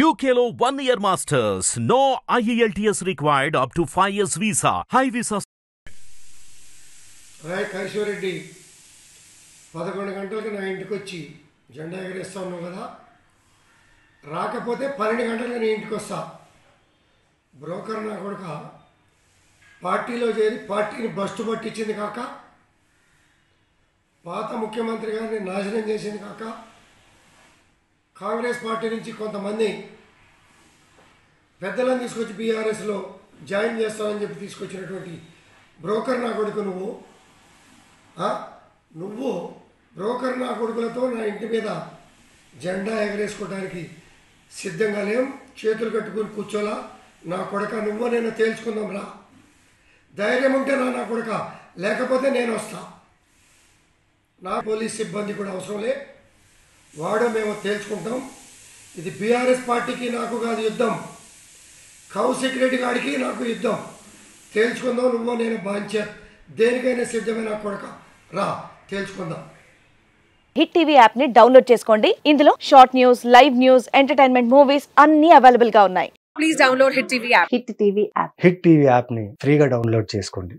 UKLO 1 year masters. No IELTS required up to 5 years visa. High visa. Roy కైశ్వరెడ్డి 11 గంటలకు నా ఇంటికి వచ్చి జెండా ఎగరేస్తా ఉన్నావు కదా, రాకపోతే 12 గంటలకు నీ ఇంటికి వస్తా. బ్రోకర్ నా కొడుక పార్టీలో చేరి పార్టీని బస్టు పట్టించింది కాక, పాత ముఖ్యమంత్రి గారిని నాశనం చేసింది కాక, కాంగ్రెస్ పార్టీ నుంచి కొంతమంది పెద్దలను తీసుకొచ్చి బీఆర్ఎస్లో జాయిన్ చేస్తానని చెప్పి తీసుకొచ్చినటువంటి బ్రోకర్ నా కొడుకు నువ్వు బ్రోకర్ నా కొడుకులతో నా ఇంటి మీద జెండా ఎగరేసుకోవడానికి సిద్ధంగా లేం. చేతులు కట్టుకుని కూర్చోలా. నా కొడుక నువ్వు నేను తేల్చుకుందాం రా. ధైర్యం ఉంటే నా కొడుక, లేకపోతే నేను వస్తా. నా పోలీస్ సిబ్బంది కూడా అవసరం లే, వాడో మేము తేల్చుకుంటాం. ఇది బీఆర్ఎస్ పార్టీకి నాకు కాదు యుద్ధం, కౌశిక్ రెడ్డి గారికి నాకు యుద్ధం. తేల్చుకుందాం. నువ్వు నేను బాంచర్, దేనికైనా సిద్ధమైన కొడక రా, తేల్చుకుందాం. హిట్ టీవీ యాప్ ని డౌన్లోడ్ చేసుకోండి. ఇందులో short news, live news, entertainment movies అన్ని అవైలబుల్ గా ఉన్నాయి. Please download Hit TV app. Hit TV app hit TV యాప్ని ఫ్రీగా డౌన్లోడ్ చేసుకోండి.